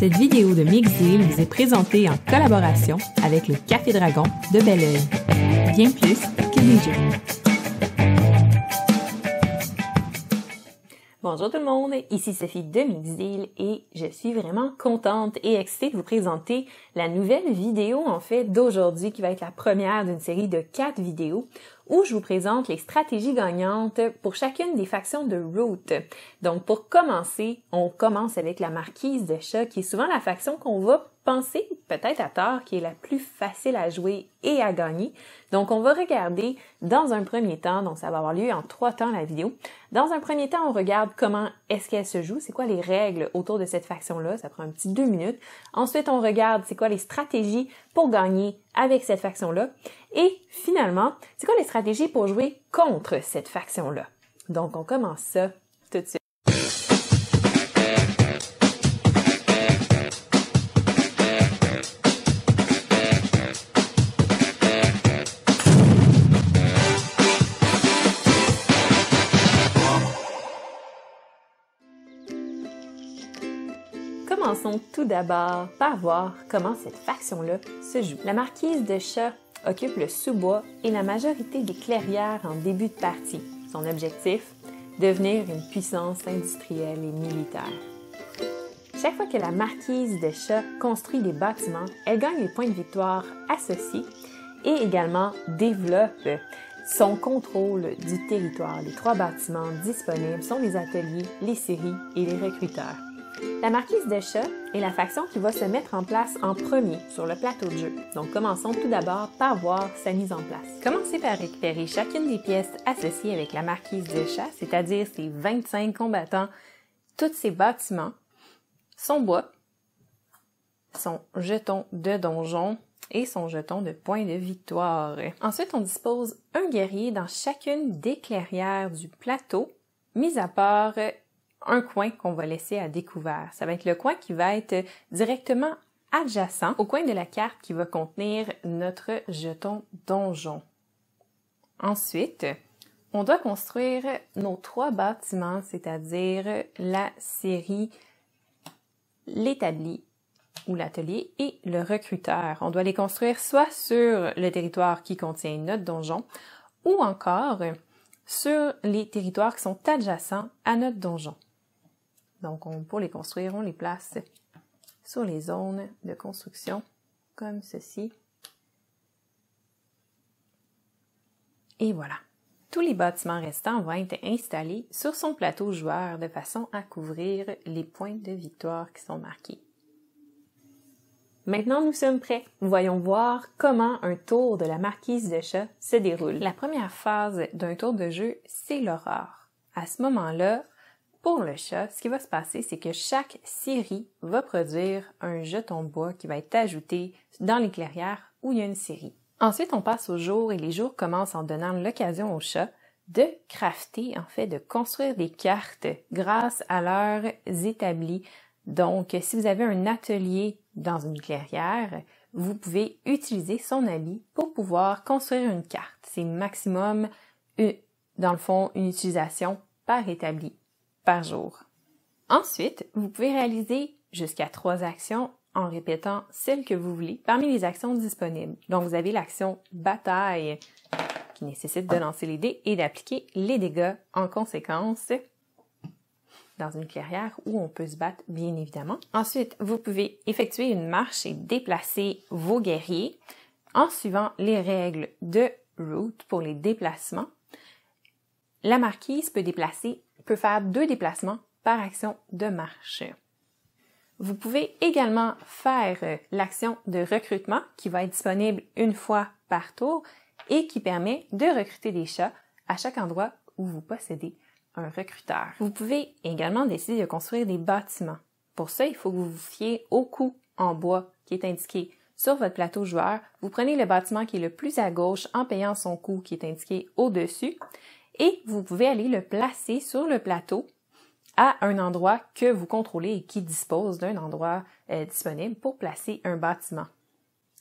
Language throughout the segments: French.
Cette vidéo de Mixdeal vous est présentée en collaboration avec le Café Dragon de Bel-Oeil. Bien plus que des jeux. Bonjour tout le monde, ici Sophie de Mixdeal et je suis vraiment contente et excitée de vous présenter la nouvelle vidéo d'aujourd'hui qui va être la première d'une série de 4 vidéos où je vous présente les stratégies gagnantes pour chacune des factions de Root. Donc pour commencer, on commence avec la marquise de chat qui est souvent la faction qu'on va penser, peut-être à tort, qui est la plus facile à jouer et à gagner. Donc on va regarder dans un premier temps, donc ça va avoir lieu en 3 temps la vidéo. Dans un premier temps, on regarde comment est-ce qu'elle se joue, c'est quoi les règles autour de cette faction-là, ça prend un petit 2 minutes. Ensuite, on regarde c'est quoi les stratégies pour gagner avec cette faction-là. Et finalement, c'est quoi les stratégies pour jouer contre cette faction-là. Donc on commence ça tout de suite. Commençons tout d'abord par voir comment cette faction-là se joue. La marquise de chat occupe le sous-bois et la majorité des clairières en début de partie. Son objectif, devenir une puissance industrielle et militaire. Chaque fois que la marquise de chat construit des bâtiments, elle gagne les points de victoire associés et également développe son contrôle du territoire. Les 3 bâtiments disponibles sont les ateliers, les scieries et les recruteurs. La marquise de chat est la faction qui va se mettre en place en premier sur le plateau de jeu. Donc commençons tout d'abord par voir sa mise en place. Commencez par récupérer chacune des pièces associées avec la marquise de chat, c'est-à-dire ses 25 combattants, tous ses bâtiments, son bois, son jeton de donjon et son jeton de point de victoire. Ensuite, on dispose un guerrier dans chacune des clairières du plateau, mis à part un coin qu'on va laisser à découvert. Ça va être le coin qui va être directement adjacent au coin de la carte qui va contenir notre jeton donjon. Ensuite, on doit construire nos 3 bâtiments, c'est-à-dire la scierie, l'établi ou l'atelier et le recruteur. On doit les construire soit sur le territoire qui contient notre donjon ou encore sur les territoires qui sont adjacents à notre donjon. Donc, pour les construire, on les place sur les zones de construction, comme ceci. Et voilà. Tous les bâtiments restants vont être installés sur son plateau joueur de façon à couvrir les points de victoire qui sont marqués. Maintenant, nous sommes prêts. Voyons voir comment un tour de la marquise de chat se déroule. La première phase d'un tour de jeu, c'est l'aurore. À ce moment-là, pour le chat, ce qui va se passer, c'est que chaque scierie va produire un jeton bois qui va être ajouté dans les clairières où il y a une scierie. Ensuite, on passe aux jours et les jours commencent en donnant l'occasion au chat de crafter, de construire des cartes grâce à leurs établis. Donc, si vous avez un atelier dans une clairière, vous pouvez utiliser son habit pour pouvoir construire une carte. C'est maximum, dans le fond, une utilisation par établi par jour. Ensuite, vous pouvez réaliser jusqu'à 3 actions en répétant celles que vous voulez parmi les actions disponibles. Donc, vous avez l'action bataille qui nécessite de lancer les dés et d'appliquer les dégâts en conséquence dans une clairière où on peut se battre, bien évidemment. Ensuite, vous pouvez effectuer une marche et déplacer vos guerriers en suivant les règles de Root pour les déplacements. La marquise peut faire 2 déplacements par action de marche. Vous pouvez également faire l'action de recrutement qui va être disponible une fois par tour et qui permet de recruter des chats à chaque endroit où vous possédez un recruteur. Vous pouvez également décider de construire des bâtiments. Pour ça, il faut que vous vous fiez au coup en bois qui est indiqué sur votre plateau joueur. Vous prenez le bâtiment qui est le plus à gauche en payant son coût qui est indiqué au-dessus et vous pouvez aller le placer sur le plateau à un endroit que vous contrôlez et qui dispose d'un endroit disponible pour placer un bâtiment.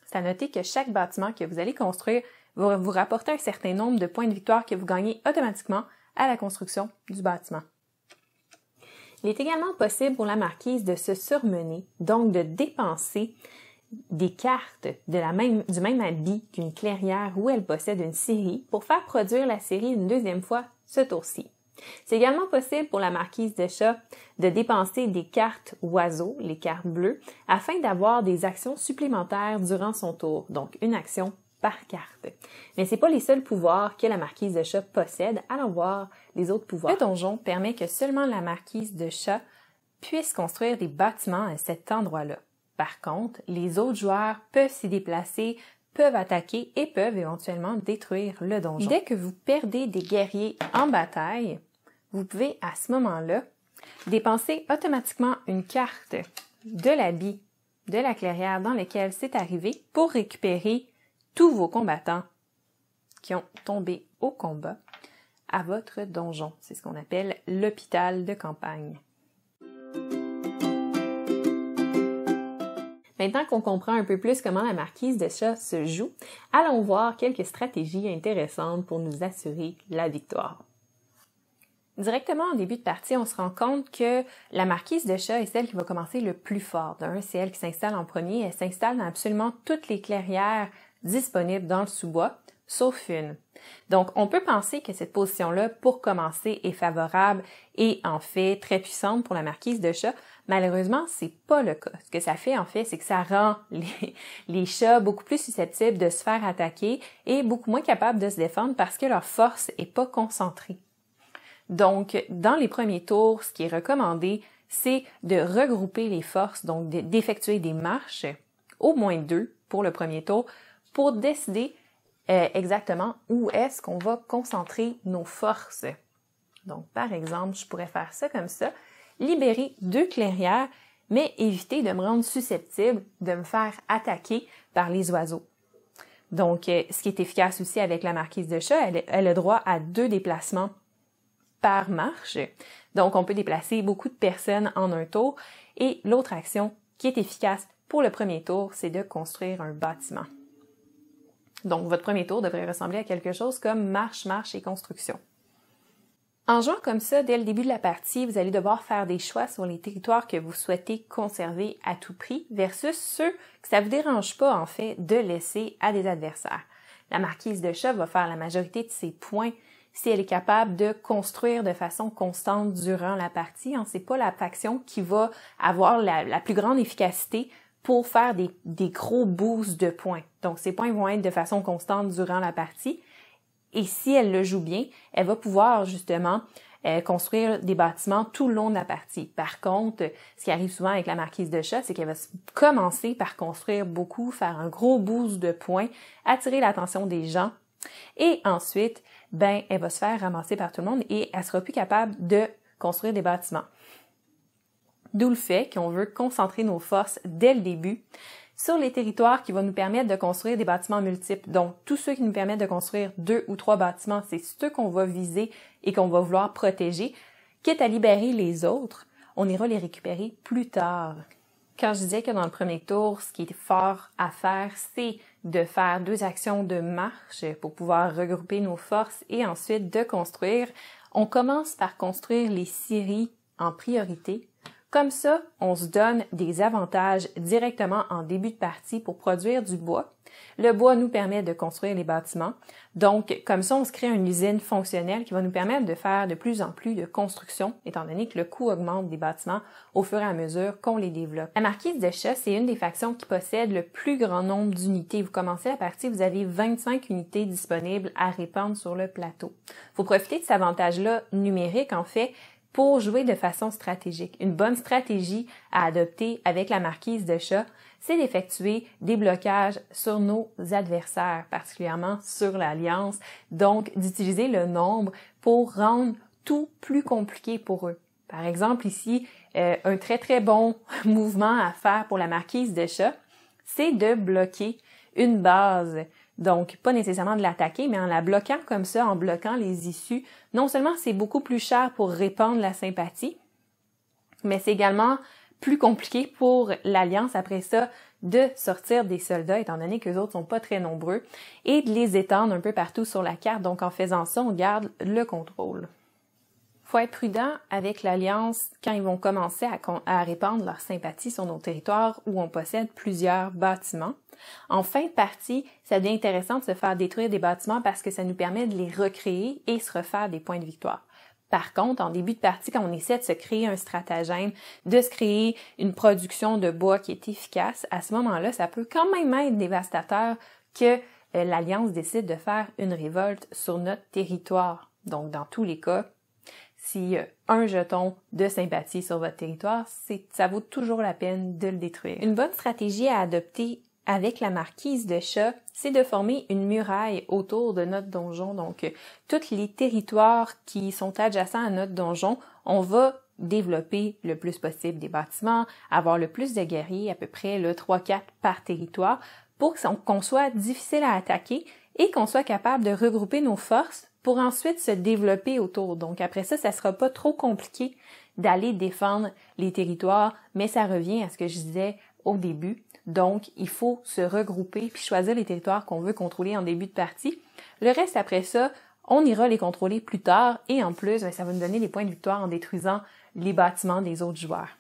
C'est à noter que chaque bâtiment que vous allez construire va vous rapporter un certain nombre de points de victoire que vous gagnez automatiquement à la construction du bâtiment. Il est également possible pour la marquise de se surmener, donc de dépenser des cartes du même habit qu'une clairière où elle possède une série pour faire produire la série une deuxième fois ce tour-ci. C'est également possible pour la marquise de chat de dépenser des cartes oiseaux, les cartes bleues, afin d'avoir des actions supplémentaires durant son tour, donc une action par carte. Mais c'est pas les seuls pouvoirs que la marquise de chat possède, allons voir les autres pouvoirs. Le donjon permet que seulement la marquise de chat puisse construire des bâtiments à cet endroit-là. Par contre, les autres joueurs peuvent s'y déplacer, peuvent attaquer et peuvent éventuellement détruire le donjon. Dès que vous perdez des guerriers en bataille, vous pouvez à ce moment-là dépenser automatiquement une carte de l'habit de la clairière dans lequel c'est arrivé pour récupérer tous vos combattants qui ont tombé au combat à votre donjon. C'est ce qu'on appelle l'hôpital de campagne. Maintenant qu'on comprend un peu plus comment la marquise de chat se joue, allons voir quelques stratégies intéressantes pour nous assurer la victoire. Directement en début de partie, on se rend compte que la marquise de chat est celle qui va commencer le plus fort. D'un, c'est elle qui s'installe en premier. Elle s'installe dans absolument toutes les clairières disponibles dans le sous-bois, sauf une. Donc, on peut penser que cette position-là, pour commencer, est favorable et en fait très puissante pour la marquise de chat. Malheureusement, c'est pas le cas. Ce que ça fait, en fait, c'est que ça rend les chats beaucoup plus susceptibles de se faire attaquer et beaucoup moins capables de se défendre parce que leur force est pas concentrée. Donc, dans les premiers tours, ce qui est recommandé, c'est de regrouper les forces, donc d'effectuer des marches, au moins 2 pour le premier tour, pour décider exactement où est-ce qu'on va concentrer nos forces. Donc, par exemple, je pourrais faire ça comme ça, libérer 2 clairières, mais éviter de me rendre susceptible de me faire attaquer par les oiseaux. Donc, ce qui est efficace aussi avec la marquise de chat, elle a droit à 2 déplacements par marche. Donc, on peut déplacer beaucoup de personnes en un tour. Et l'autre action qui est efficace pour le premier tour, c'est de construire un bâtiment. Donc, votre premier tour devrait ressembler à quelque chose comme marche, marche et construction. En jouant comme ça, dès le début de la partie, vous allez devoir faire des choix sur les territoires que vous souhaitez conserver à tout prix versus ceux que ça vous dérange pas, en fait, de laisser à des adversaires. La marquise de chat va faire la majorité de ses points si elle est capable de construire de façon constante durant la partie. C'est pas la faction qui va avoir la plus grande efficacité pour faire des gros boosts de points. Donc, ces points vont être de façon constante durant la partie. Et si elle le joue bien, elle va pouvoir justement construire des bâtiments tout le long de la partie. Par contre, ce qui arrive souvent avec la marquise de chat, c'est qu'elle va commencer par construire beaucoup, faire un gros boost de points, attirer l'attention des gens. Et ensuite, elle va se faire ramasser par tout le monde et elle sera plus capable de construire des bâtiments. D'où le fait qu'on veut concentrer nos forces dès le début sur les territoires qui vont nous permettre de construire des bâtiments multiples. Donc, tous ceux qui nous permettent de construire 2 ou 3 bâtiments, c'est ceux qu'on va viser et qu'on va vouloir protéger. Quitte à libérer les autres, on ira les récupérer plus tard. Quand je disais que dans le premier tour, ce qui est fort à faire, c'est de faire 2 actions de marche pour pouvoir regrouper nos forces et ensuite de construire. On commence par construire les scieries en priorité. Comme ça, on se donne des avantages directement en début de partie pour produire du bois. Le bois nous permet de construire les bâtiments. Donc, comme ça, on se crée une usine fonctionnelle qui va nous permettre de faire de plus en plus de construction, étant donné que le coût augmente des bâtiments au fur et à mesure qu'on les développe. La marquise de chat, c'est une des factions qui possède le plus grand nombre d'unités. Vous commencez la partie, vous avez 25 unités disponibles à répandre sur le plateau. Il faut profiter de cet avantage-là numérique, en fait, pour jouer de façon stratégique. Une bonne stratégie à adopter avec la marquise de chat, c'est d'effectuer des blocages sur nos adversaires, particulièrement sur l'Alliance, donc d'utiliser le nombre pour rendre tout plus compliqué pour eux. Par exemple, ici, un très très bon mouvement à faire pour la marquise de chat, c'est de bloquer une base. Donc, pas nécessairement de l'attaquer, mais en la bloquant comme ça, en bloquant les issues, non seulement c'est beaucoup plus cher pour répandre la sympathie, mais c'est également plus compliqué pour l'Alliance après ça de sortir des soldats, étant donné que les autres sont pas très nombreux, et de les étendre un peu partout sur la carte. Donc, en faisant ça, on garde le contrôle. Faut être prudent avec l'Alliance quand ils vont commencer à répandre leur sympathie sur nos territoires où on possède plusieurs bâtiments. En fin de partie, ça devient intéressant de se faire détruire des bâtiments parce que ça nous permet de les recréer et se refaire des points de victoire. Par contre, en début de partie, quand on essaie de se créer un stratagème, de se créer une production de bois qui est efficace, à ce moment-là, ça peut quand même être dévastateur que l'Alliance décide de faire une révolte sur notre territoire. Donc, dans tous les cas, si un jeton de sympathie sur votre territoire, ça vaut toujours la peine de le détruire. Une bonne stratégie à adopter avec la marquise de chat, c'est de former une muraille autour de notre donjon. Donc, tous les territoires qui sont adjacents à notre donjon, on va développer le plus possible des bâtiments, avoir le plus de guerriers, à peu près 3-4 par territoire, pour qu'on soit difficile à attaquer et qu'on soit capable de regrouper nos forces pour ensuite se développer autour. Donc après ça, ça sera pas trop compliqué d'aller défendre les territoires, mais ça revient à ce que je disais au début. Donc, il faut se regrouper puis choisir les territoires qu'on veut contrôler en début de partie. Le reste, après ça, on ira les contrôler plus tard et en plus, ça va nous donner des points de victoire en détruisant les bâtiments des autres joueurs.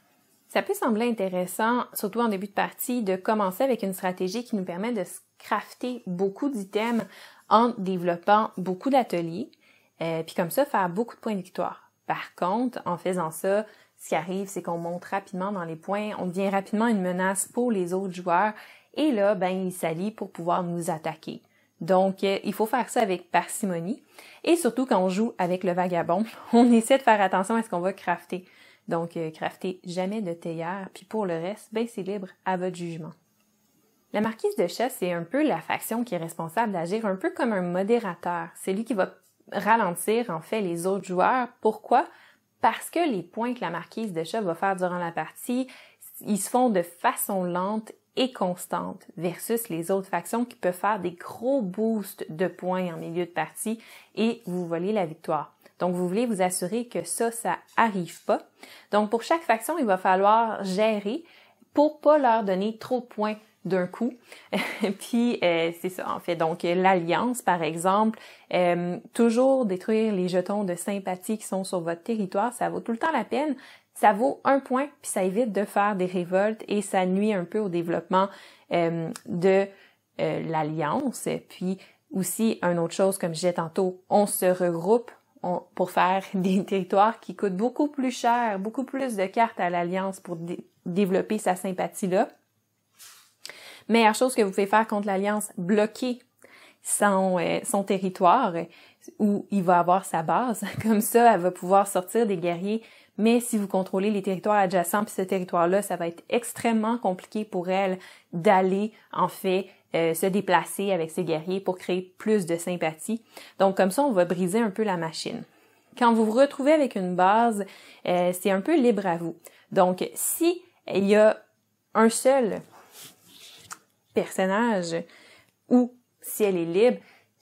Ça peut sembler intéressant, surtout en début de partie, de commencer avec une stratégie qui nous permet de crafter beaucoup d'items en développant beaucoup d'ateliers, puis comme ça, faire beaucoup de points de victoire. Par contre, en faisant ça, ce qui arrive, c'est qu'on monte rapidement dans les points, on devient rapidement une menace pour les autres joueurs, et là, ils s'allient pour pouvoir nous attaquer. Donc, il faut faire ça avec parcimonie, et surtout quand on joue avec le vagabond, on essaie de faire attention à ce qu'on va crafter. Donc, craftez jamais de théière, puis pour le reste, c'est libre à votre jugement. La marquise de chat, c'est un peu la faction qui est responsable d'agir un peu comme un modérateur. C'est lui qui va ralentir, en fait, les autres joueurs. Pourquoi? Parce que les points que la marquise de chat va faire durant la partie, ils se font de façon lente et constante versus les autres factions qui peuvent faire des gros boosts de points en milieu de partie et vous voler la victoire. Donc, vous voulez vous assurer que ça arrive pas. Donc, pour chaque faction, il va falloir gérer pour pas leur donner trop de points d'un coup. Puis, c'est ça, en fait. Donc, l'Alliance, par exemple, toujours détruire les jetons de sympathie qui sont sur votre territoire, ça vaut tout le temps la peine. Ça vaut 1 point, puis ça évite de faire des révoltes et ça nuit un peu au développement de l'Alliance. Puis, aussi, une autre chose, comme je disais tantôt, on se regroupe pour faire des territoires qui coûtent beaucoup plus cher, beaucoup plus de cartes à l'Alliance pour développer sa sympathie-là. Meilleure chose que vous pouvez faire contre l'Alliance, bloquer son territoire où il va avoir sa base. Comme ça, elle va pouvoir sortir des guerriers. Mais si vous contrôlez les territoires adjacents puis ce territoire-là, ça va être extrêmement compliqué pour elle d'aller, en fait, se déplacer avec ses guerriers pour créer plus de sympathie. Donc, comme ça, on va briser un peu la machine. Quand vous vous retrouvez avec une base, c'est un peu libre à vous. Donc, si il y a un seul personnage ou si elle est libre,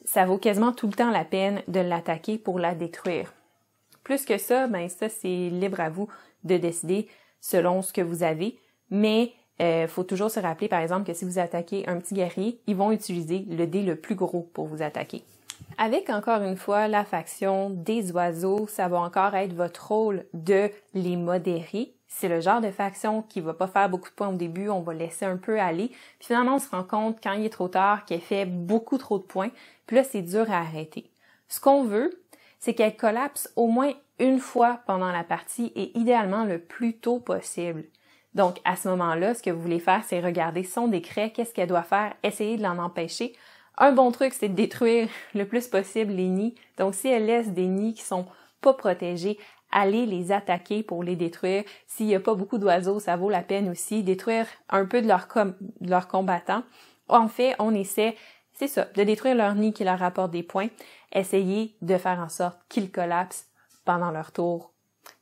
ça vaut quasiment tout le temps la peine de l'attaquer pour la détruire. Plus que ça, ça, c'est libre à vous de décider selon ce que vous avez, mais faut toujours se rappeler, par exemple, que si vous attaquez un petit guerrier, ils vont utiliser le dé le plus gros pour vous attaquer. Avec, encore une fois, la faction des oiseaux, ça va encore être votre rôle de les modérer. C'est le genre de faction qui va pas faire beaucoup de points au début, on va laisser un peu aller. Puis finalement, on se rend compte, quand il est trop tard, qu'elle fait beaucoup trop de points. Puis là, c'est dur à arrêter. Ce qu'on veut, c'est qu'elle collapse au moins une fois pendant la partie et idéalement le plus tôt possible. Donc, à ce moment-là, ce que vous voulez faire, c'est regarder son décret, qu'est-ce qu'elle doit faire, essayer de l'en empêcher. Un bon truc, c'est de détruire le plus possible les nids. Donc, si elle laisse des nids qui sont pas protégés, allez les attaquer pour les détruire. S'il y a pas beaucoup d'oiseaux, ça vaut la peine aussi. Détruire un peu de leurs combattants. En fait, on essaie, c'est ça, de détruire leur nid qui leur apporte des points. Essayez de faire en sorte qu'ils collapsent pendant leur tour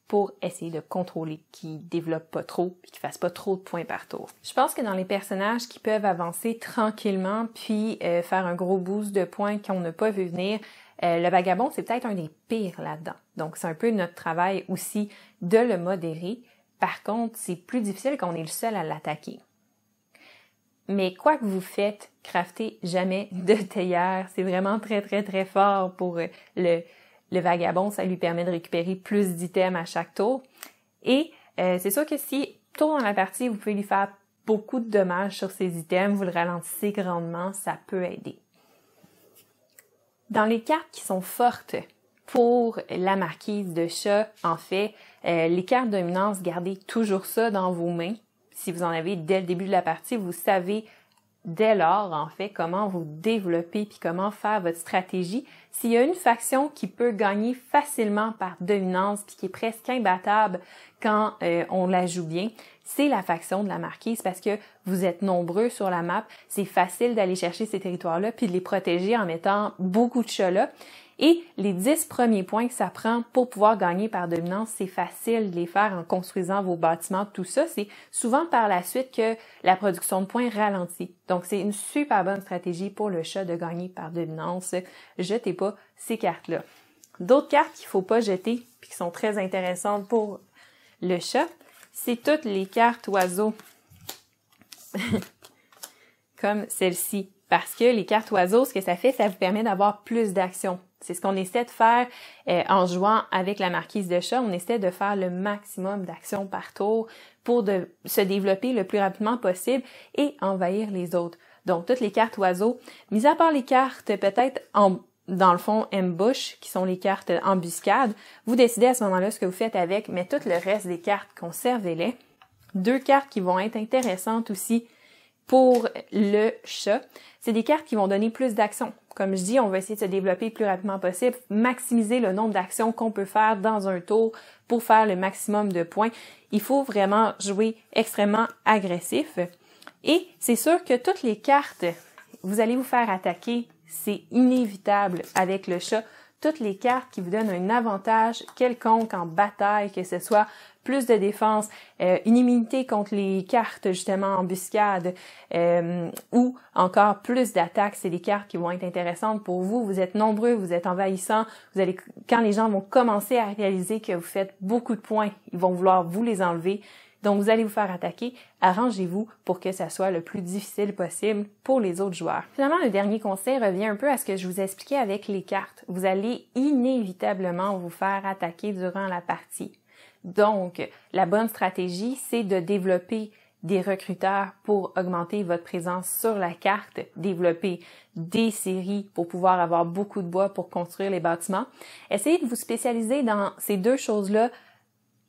pour essayer de contrôler, qu'ils développent pas trop et qu'ils fassent pas trop de points par tour. Je pense que dans les personnages qui peuvent avancer tranquillement puis faire un gros boost de points qu'on n'a pas vu venir, le vagabond, c'est peut-être un des pires là-dedans. Donc, c'est un peu notre travail aussi de le modérer. Par contre, c'est plus difficile quand on est le seul à l'attaquer. Mais quoi que vous faites, craftez jamais de théière. C'est vraiment très, très, très fort pour Le vagabond, ça lui permet de récupérer plus d'items à chaque tour. Et c'est sûr que si, tôt dans la partie, vous pouvez lui faire beaucoup de dommages sur ses items, vous le ralentissez grandement, ça peut aider. Dans les cartes qui sont fortes pour la marquise de chat, en fait, les cartes dominance, gardez toujours ça dans vos mains. Si vous en avez dès le début de la partie, vous savez dès lors, en fait, comment vous développer puis comment faire votre stratégie. S'il y a une faction qui peut gagner facilement par dominance puis qui est presque imbattable quand on la joue bien, c'est la faction de la marquise parce que vous êtes nombreux sur la map. C'est facile d'aller chercher ces territoires-là puis de les protéger en mettant beaucoup de chats là. Et les 10 premiers points que ça prend pour pouvoir gagner par dominance, c'est facile de les faire en construisant vos bâtiments, tout ça. C'est souvent par la suite que la production de points ralentit. Donc, c'est une super bonne stratégie pour le chat de gagner par dominance. Jetez pas ces cartes-là. D'autres cartes qu'il faut pas jeter puis qui sont très intéressantes pour le chat, c'est toutes les cartes oiseaux comme celle-ci. Parce que les cartes oiseaux, ce que ça fait, ça vous permet d'avoir plus d'actions. C'est ce qu'on essaie de faire en jouant avec la marquise de chat. On essaie de faire le maximum d'actions par tour pour se développer le plus rapidement possible et envahir les autres. Donc, toutes les cartes oiseaux, mis à part les cartes peut-être dans le fond ambush, qui sont les cartes embuscade, vous décidez à ce moment-là ce que vous faites avec, mais tout le reste des cartes, conservez-les. 2 cartes qui vont être intéressantes aussi pour le chat, c'est des cartes qui vont donner plus d'actions. Comme je dis, on va essayer de se développer le plus rapidement possible, maximiser le nombre d'actions qu'on peut faire dans un tour pour faire le maximum de points. Il faut vraiment jouer extrêmement agressif. Et c'est sûr que toutes les cartes, vous allez vous faire attaquer, c'est inévitable avec le chat. Toutes les cartes qui vous donnent un avantage quelconque en bataille, que ce soit plus de défense, une immunité contre les cartes justement embuscade ou encore plus d'attaques, c'est des cartes qui vont être intéressantes pour vous. Vous êtes nombreux, vous êtes envahissants, quand les gens vont commencer à réaliser que vous faites beaucoup de points, ils vont vouloir vous les enlever. Donc, vous allez vous faire attaquer. Arrangez-vous pour que ça soit le plus difficile possible pour les autres joueurs. Finalement, le dernier conseil revient un peu à ce que je vous expliquais avec les cartes. Vous allez inévitablement vous faire attaquer durant la partie. Donc, la bonne stratégie, c'est de développer des recruteurs pour augmenter votre présence sur la carte, développer des séries pour pouvoir avoir beaucoup de bois pour construire les bâtiments. Essayez de vous spécialiser dans ces 2 choses-là.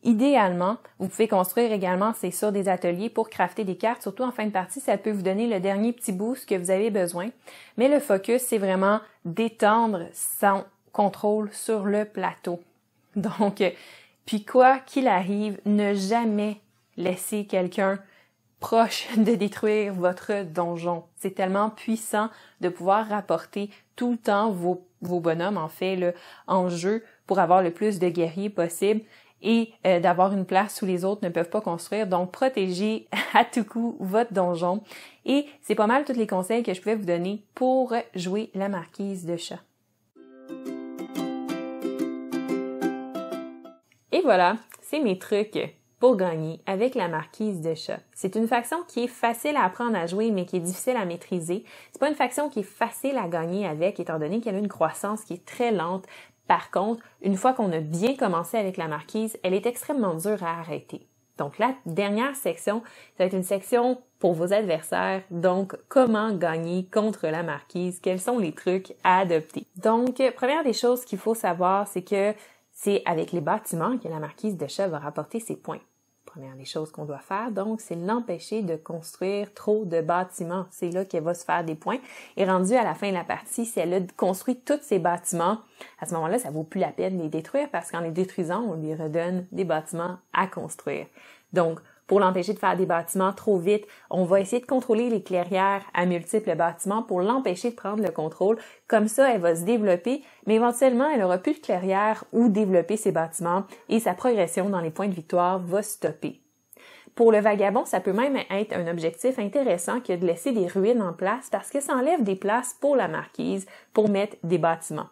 Idéalement, vous pouvez construire également, c'est sur des ateliers pour crafter des cartes, surtout en fin de partie, ça peut vous donner le dernier petit boost que vous avez besoin. Mais le focus, c'est vraiment d'étendre son contrôle sur le plateau. Donc, puis quoi qu'il arrive, ne jamais laisser quelqu'un proche de détruire votre donjon. C'est tellement puissant de pouvoir rapporter tout le temps vos bonhommes, en fait, là, en jeu pour avoir le plus de guerriers possible et d'avoir une place où les autres ne peuvent pas construire. Donc, protégez à tout coup votre donjon. Et c'est pas mal tous les conseils que je pouvais vous donner pour jouer la marquise de chat. Et voilà, c'est mes trucs pour gagner avec la marquise de chat. C'est une faction qui est facile à apprendre à jouer, mais qui est difficile à maîtriser. C'est pas une faction qui est facile à gagner avec, étant donné qu'elle a une croissance qui est très lente. Par contre, une fois qu'on a bien commencé avec la marquise, elle est extrêmement dure à arrêter. Donc, la dernière section, ça va être une section pour vos adversaires. Donc, comment gagner contre la marquise? Quels sont les trucs à adopter? Donc, première des choses qu'il faut savoir, c'est que c'est avec les bâtiments que la marquise de chat va rapporter ses points. Première des choses qu'on doit faire, donc, c'est l'empêcher de construire trop de bâtiments. C'est là qu'elle va se faire des points. Et rendu à la fin de la partie, si elle a construit tous ses bâtiments, à ce moment-là, ça vaut plus la peine de les détruire parce qu'en les détruisant, on lui redonne des bâtiments à construire. Donc, pour l'empêcher de faire des bâtiments trop vite, on va essayer de contrôler les clairières à multiples bâtiments pour l'empêcher de prendre le contrôle. Comme ça, elle va se développer, mais éventuellement, elle aura plus de clairières où développer ses bâtiments et sa progression dans les points de victoire va stopper. Pour le vagabond, ça peut même être un objectif intéressant que de laisser des ruines en place parce que ça enlève des places pour la marquise pour mettre des bâtiments.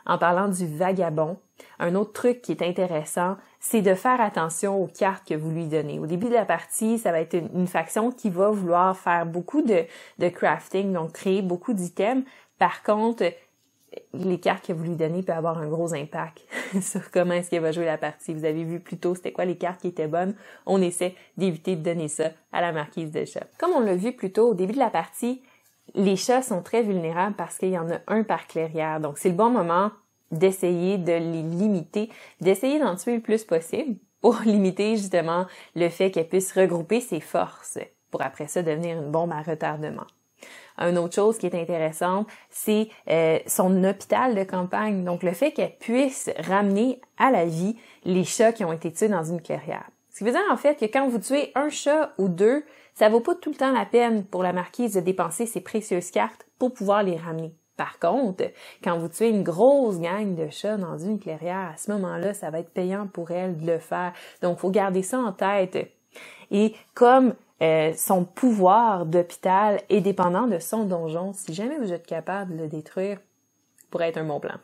En parlant du vagabond, un autre truc qui est intéressant, c'est de faire attention aux cartes que vous lui donnez. Au début de la partie, ça va être une faction qui va vouloir faire beaucoup de crafting, donc créer beaucoup d'items. Par contre, les cartes que vous lui donnez peuvent avoir un gros impact sur comment est-ce qu'elle va jouer la partie. Vous avez vu plus tôt c'était quoi les cartes qui étaient bonnes. On essaie d'éviter de donner ça à la marquise de chat. Comme on l'a vu plus tôt au début de la partie, les chats sont très vulnérables parce qu'il y en a un par clairière. Donc, c'est le bon moment d'essayer de les limiter, d'essayer d'en tuer le plus possible pour limiter justement le fait qu'elle puisse regrouper ses forces pour après ça devenir une bombe à retardement. Une autre chose qui est intéressante, c'est son hôpital de campagne. Donc, le fait qu'elle puisse ramener à la vie les chats qui ont été tués dans une clairière. Ce qui veut dire en fait que quand vous tuez un chat ou deux, ça vaut pas tout le temps la peine pour la marquise de dépenser ses précieuses cartes pour pouvoir les ramener. Par contre, quand vous tuez une grosse gang de chats dans une clairière, à ce moment-là, ça va être payant pour elle de le faire. Donc, faut garder ça en tête. Et comme son pouvoir d'hôpital est dépendant de son donjon, si jamais vous êtes capable de le détruire, ça pourrait être un bon plan.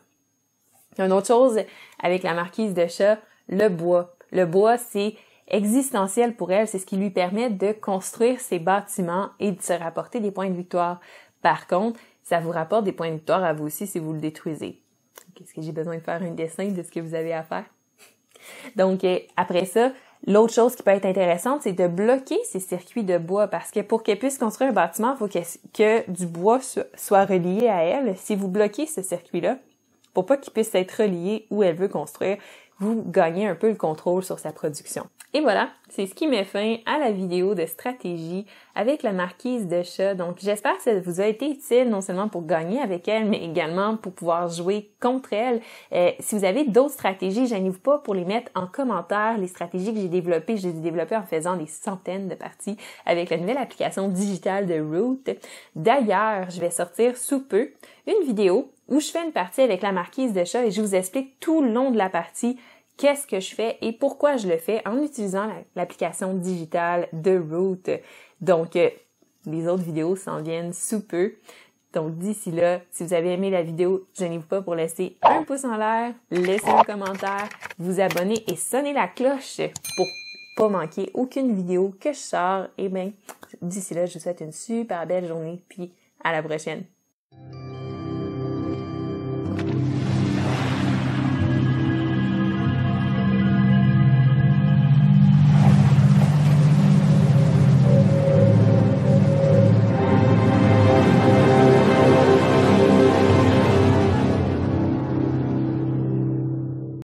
Une autre chose avec la marquise de chat, le bois. Le bois, c'est existentiel pour elle, c'est ce qui lui permet de construire ses bâtiments et de se rapporter des points de victoire. Par contre, ça vous rapporte des points de victoire à vous aussi si vous le détruisez. Est-ce que j'ai besoin de faire un dessin de ce que vous avez à faire? Donc, après ça, l'autre chose qui peut être intéressante, c'est de bloquer ces circuits de bois parce que pour qu'elle puisse construire un bâtiment, il faut que du bois soit relié à elle. Si vous bloquez ce circuit-là, pour pas qu'il puisse être relié où elle veut construire, vous gagnez un peu le contrôle sur sa production. Et voilà, c'est ce qui met fin à la vidéo de stratégie avec la marquise de chat. Donc, j'espère que ça vous a été utile non seulement pour gagner avec elle, mais également pour pouvoir jouer contre elle. Si vous avez d'autres stratégies, gênez-vous pas pour les mettre en commentaire. Les stratégies que j'ai développées, je les ai développées en faisant des centaines de parties avec la nouvelle application digitale de Root. D'ailleurs, je vais sortir sous peu une vidéo où je fais une partie avec la marquise de chat et je vous explique tout le long de la partie qu'est-ce que je fais et pourquoi je le fais en utilisant l'application digitale de Root. Donc, les autres vidéos s'en viennent sous peu. Donc, d'ici là, si vous avez aimé la vidéo, gênez-vous pas pour laisser un pouce en l'air, laisser un commentaire, vous abonner et sonner la cloche pour pas manquer aucune vidéo que je sors. Et bien, d'ici là, je vous souhaite une super belle journée puis à la prochaine.